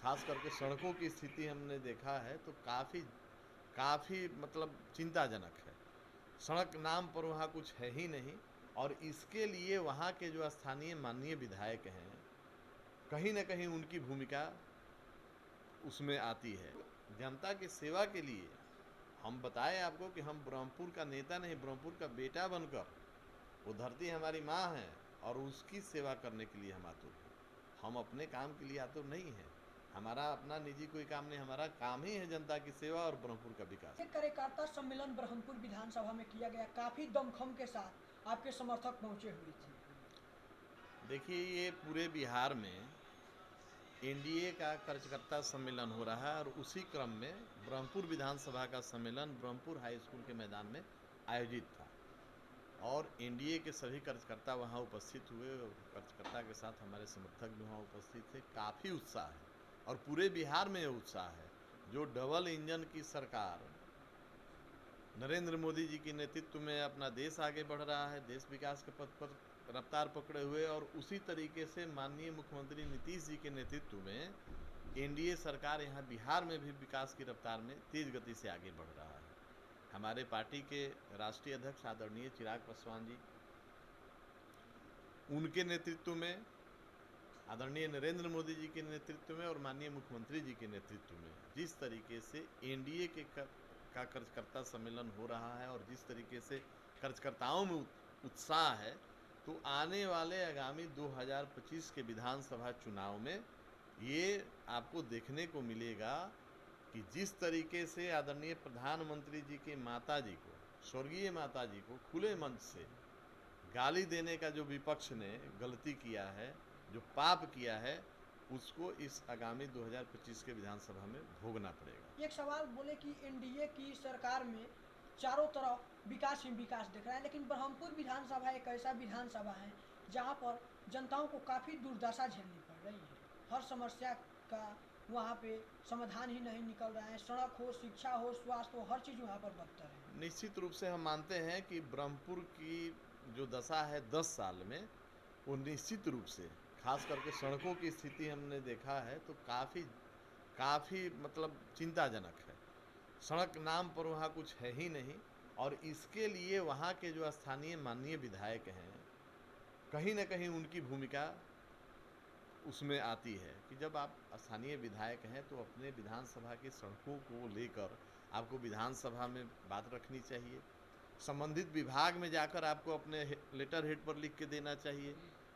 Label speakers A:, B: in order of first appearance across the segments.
A: खास करके सड़कों की स्थिति हमने देखा है तो काफ़ी मतलब चिंताजनक है। सड़क नाम पर वहाँ कुछ है ही नहीं और इसके लिए वहाँ के जो स्थानीय माननीय विधायक हैं, कहीं न कहीं उनकी भूमिका उसमें आती है। जनता की सेवा के लिए हम बताएँ आपको कि हम ब्रह्मपुर का नेता नहीं, ब्रह्मपुर का बेटा बनकर, वो धरती हमारी माँ है और उसकी सेवा करने के लिए हम आतुर हैं। हम अपने काम के लिए आतुर नहीं हैं। हमारा अपना निजी कोई काम नहीं, हमारा काम ही है जनता की सेवा और ब्रह्मपुर का विकास।
B: एक कार्यकर्ता सम्मेलन ब्रह्मपुर विधानसभा में किया गया, काफी दमखम के साथ आपके समर्थक पहुंचे हुए थे।
A: देखिए, ये पूरे बिहार में एनडीए का कार्यकर्ता सम्मेलन हो रहा है और उसी क्रम में ब्रह्मपुर विधानसभा का सम्मेलन ब्रह्मपुर हाई स्कूल के मैदान में आयोजित था और एनडीए के सभी कार्यकर्ता वहां उपस्थित हुए और कार्यकर्ता के साथ हमारे समर्थक भी वहां उपस्थित थे। काफ़ी उत्साह है और पूरे बिहार में ये उत्साह है। जो डबल इंजन की सरकार नरेंद्र मोदी जी के नेतृत्व में अपना देश आगे बढ़ रहा है, देश विकास के पथ पर रफ्तार पकड़े हुए, और उसी तरीके से माननीय मुख्यमंत्री नीतीश जी के नेतृत्व में एनडीए सरकार यहाँ बिहार में भी विकास की रफ्तार में तेज गति से आगे बढ़ रहा है। हमारे पार्टी के राष्ट्रीय अध्यक्ष आदरणीय चिराग पासवान जी, उनके नेतृत्व में, आदरणीय नरेंद्र मोदी जी के नेतृत्व में और माननीय मुख्यमंत्री जी के नेतृत्व में जिस तरीके से एनडीए के का कार्यकर्ता सम्मेलन हो रहा है और जिस तरीके से कार्यकर्ताओं में उत्साह है, तो आने वाले आगामी 2025 के विधानसभा चुनाव में ये आपको देखने को मिलेगा कि जिस तरीके से आदरणीय प्रधानमंत्री जी के माता जी को, स्वर्गीय माता जी को खुले मंच से गाली देने का जो विपक्ष ने गलती किया है, जो पाप किया है, उसको इस आगामी 2025 के विधानसभा में भोगना पड़ेगा।
B: एक सवाल बोले कि एनडीए की सरकार में चारों तरफ विकास ही विकास दिख रहा है, लेकिन ब्रह्मपुर विधानसभा एक ऐसा विधानसभा है जहां पर जनताओं को काफ़ी दुर्दशा झेलनी पड़ रही है। हर समस्या का वहां पे समाधान ही नहीं निकल रहा है। सड़क हो, शिक्षा हो, स्वास्थ्य हो, हर चीज़ वहां पर बदतर है।
A: निश्चित रूप से हम मानते हैं कि ब्रह्मपुर की जो दशा है 10 साल में, वो निश्चित रूप से खास करके सड़कों की स्थिति हमने देखा है तो काफ़ी मतलब चिंताजनक है। सड़क नाम पर वहाँ कुछ है ही नहीं और इसके लिए वहाँ के जो स्थानीय माननीय विधायक हैं, कहीं न कहीं उनकी भूमिका उसमें आती है कि जब आप स्थानीय विधायक हैं तो अपने विधानसभा की सड़कों को लेकर आपको विधानसभा में बात रखनी चाहिए। संबंधित विभाग में जाकर आपको अपने लेटर हेड पर लिख के देना चाहिए,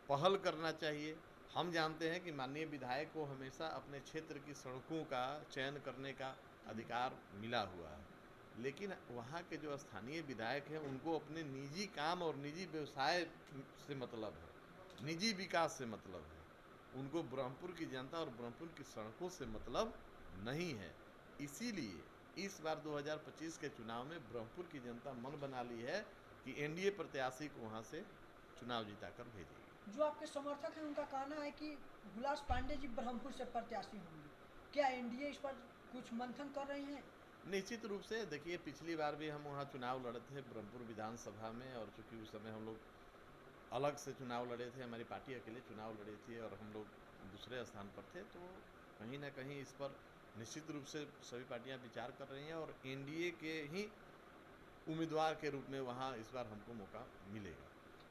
A: पहल करना चाहिए। हम जानते हैं कि माननीय विधायक को हमेशा अपने क्षेत्र की सड़कों का चयन करने का अधिकार मिला हुआ है, लेकिन वहाँ के जो स्थानीय विधायक हैं उनको अपने निजी काम और निजी व्यवसाय से मतलब है, निजी विकास से मतलब है। उनको ब्रह्मपुर की जनता और ब्रह्मपुर की सड़कों से मतलब नहीं है। इसीलिए इस बार 2025 के चुनाव में ब्रह्मपुर की जनता मन बना ली है कि एनडीए प्रत्याशी को वहाँ से चुनाव जिताकर भेजेगी।
B: जो आपके समर्थक हैं उनका कहना है कि हुलास पांडे जी ब्रह्मपुर से प्रत्याशी होंगे। क्या एनडीए इस पर कुछ मंथन कर रही है?
A: निश्चित रूप से देखिए, पिछली बार भी हम वहाँ चुनाव लड़े थे ब्रह्मपुर विधानसभा में, और चूँकि उस समय हम लोग अलग से चुनाव लड़े थे, हमारी पार्टी अकेले चुनाव लड़ी थी और हम लोग दूसरे स्थान पर थे, तो कहीं न कहीं इस पर निश्चित रूप से सभी पार्टियां विचार कर रही हैं और एनडीए के ही उम्मीदवार के रूप में वहाँ इस बार हमको मौका मिलेगा।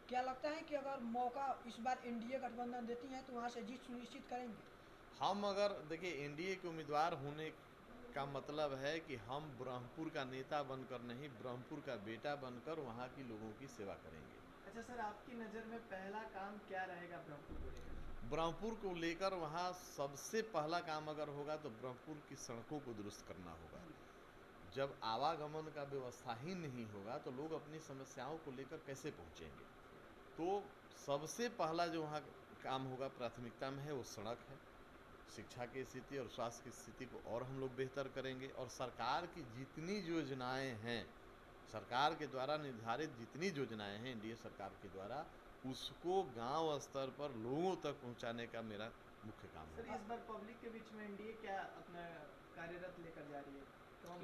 B: क्या लगता है कि अगर मौका इस बार एनडीए गठबंधन देती है तो वहां से जीत सुनिश्चित करेंगे?
A: हम अगर देखिए, एनडीए के उम्मीदवार होने का मतलब है कि हम ब्रह्मपुर का नेता बनकर नहीं, ब्रह्मपुर का बेटा बनकर वहाँ की लोगों की सेवा करेंगे।
C: अच्छा सर, आपकी नज़र में पहला काम क्या रहेगा ब्रह्मपुर को लेकर?
A: ब्रह्मपुर को लेकर वहाँ सबसे पहला काम अगर होगा तो ब्रह्मपुर की सड़कों को दुरुस्त करना होगा। जब आवागमन का व्यवस्था ही नहीं होगा तो लोग अपनी समस्याओं को लेकर कैसे पहुँचेंगे? तो सबसे पहला जो वहाँ काम होगा प्राथमिकता में है वो सड़क है। शिक्षा की स्थिति और स्वास्थ्य की स्थिति को और हम लोग बेहतर करेंगे और सरकार की जितनी योजनाएं हैं, सरकार के द्वारा निर्धारित जितनी योजनाएं हैं एनडीए सरकार के द्वारा, उसको गांव स्तर पर लोगों तक पहुंचाने का मेरा मुख्य काम
C: सर,
A: होगा।
C: इस बार पब्लिक के बीच में एनडीए क्या अपना कार्यरत लेकर जा रही है? कौन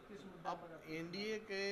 C: किस मुद्दा पर
A: अब
C: अपनी बात?
A: एनडीए के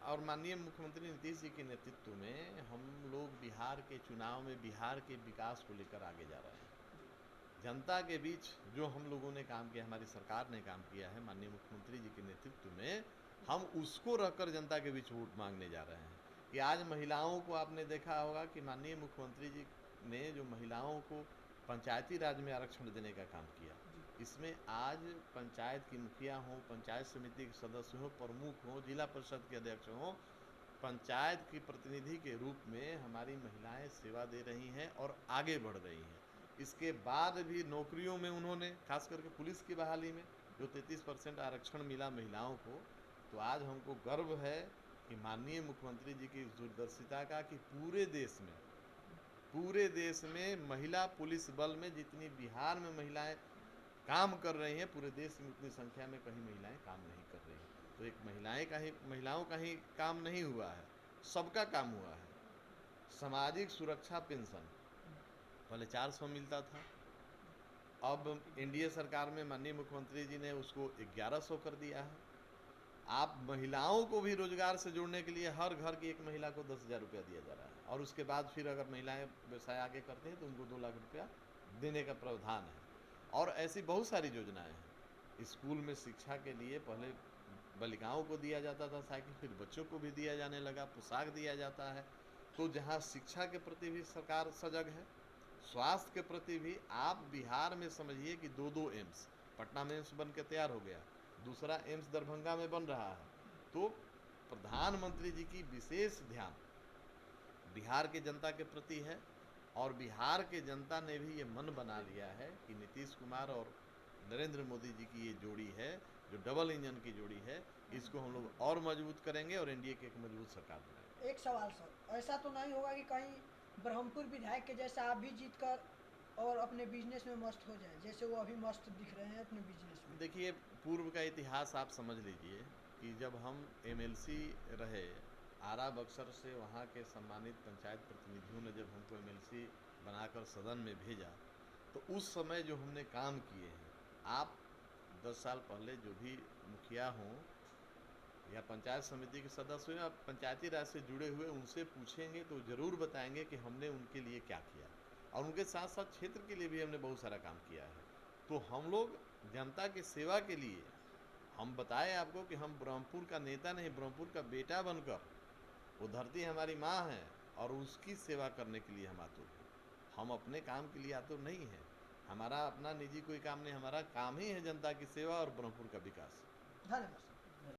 A: और माननीय मुख्यमंत्री नीतीश जी के नेतृत्व में हम लोग बिहार के चुनाव में बिहार के विकास को लेकर आगे जा रहे हैं।
C: जी।
A: जनता के बीच जो हम लोगों ने काम किया, हमारी सरकार ने काम किया है माननीय मुख्यमंत्री जी के नेतृत्व में, हम उसको रखकर जनता के बीच वोट मांगने जा रहे हैं। कि आज महिलाओं को आपने देखा होगा कि माननीय मुख्यमंत्री जी ने जो महिलाओं को पंचायती राज में आरक्षण देने का काम किया, इसमें आज पंचायत की मुखिया हों, पंचायत समिति के सदस्य हों, प्रमुख हों, जिला परिषद के अध्यक्ष हों, पंचायत की प्रतिनिधि के रूप में हमारी महिलाएं सेवा दे रही हैं और आगे बढ़ रही हैं। इसके बाद भी नौकरियों में उन्होंने, खास करके पुलिस की बहाली में जो 33% आरक्षण मिला महिलाओं को, तो आज हमको गर्व है कि माननीय मुख्यमंत्री जी की इस दूरदर्शिता का कि पूरे देश में महिला पुलिस बल में जितनी बिहार में महिलाएं काम कर रही हैं, पूरे देश में उतनी संख्या में कहीं महिलाएं काम नहीं कर रही हैं। तो एक महिलाओं का ही काम नहीं हुआ है, सबका काम हुआ है। सामाजिक सुरक्षा पेंशन पहले 400 मिलता था, अब एनडीए सरकार में माननीय मुख्यमंत्री जी ने उसको 1100 कर दिया है। आप महिलाओं को भी रोजगार से जोड़ने के लिए हर घर की एक महिला को 10,000 रुपया दिया जा रहा है, और उसके बाद फिर अगर महिलाएं व्यवसाय आगे करते हैं तो उनको 2 लाख रुपया देने का प्रावधान है। और ऐसी बहुत सारी योजनाएं हैं। स्कूल में शिक्षा के लिए पहले बालिकाओं को दिया जाता था साइकिल, फिर बच्चों को भी दिया जाने लगा, पोशाक दिया जाता है। तो जहाँ शिक्षा के प्रति भी सरकार सजग है, स्वास्थ्य के प्रति भी। आप बिहार में समझिए कि 2 एम्स, पटना में एम्स बन के तैयार हो गया, दूसरा एम्स दरभंगा में बन रहा है। तो प्रधानमंत्री जी की विशेष ध्यान बिहार के जनता के प्रति है, और बिहार के जनता ने भी ये मन बना लिया है कि नीतीश कुमार और नरेंद्र मोदी जी की ये जोड़ी है, जो डबल इंजन की जोड़ी है, इसको हम लोग और मजबूत करेंगे और एनडीए की एक मजबूत सरकार बनाएंगे।
B: एक सवाल सर, ऐसा तो नहीं होगा कि कहीं ब्रह्मपुर विधायक के जैसा आप भी जीत कर और अपने बिजनेस में मस्त हो जाए, जैसे वो अभी मस्त दिख रहे हैं अपने बिजनेस में?
A: देखिए, पूर्व का इतिहास आप समझ लीजिए कि जब हम एमएलसी रहे आरा बक्सर से, वहाँ के सम्मानित पंचायत प्रतिनिधियों ने जब हमको एमएलसी बनाकर सदन में भेजा, तो उस समय जो हमने काम किए हैं, आप 10 साल पहले जो भी मुखिया हों या पंचायत समिति के सदस्य हों या पंचायती राज से जुड़े हुए, उनसे पूछेंगे तो ज़रूर बताएंगे कि हमने उनके लिए क्या किया, और उनके साथ साथ क्षेत्र के लिए भी हमने बहुत सारा काम किया है। तो हम लोग जनता की सेवा के लिए, हम बताएं आपको कि हम ब्रह्मपुर का नेता नहीं, ब्रह्मपुर का बेटा बनकर, वो धरती हमारी माँ है और उसकी सेवा करने के लिए हम आतुर हैं। हम अपने काम के लिए आतुर नहीं हैं, हमारा अपना निजी कोई काम नहीं, हमारा काम ही है जनता की सेवा और ब्रह्मपुर का विकास।
B: धन्यवाद।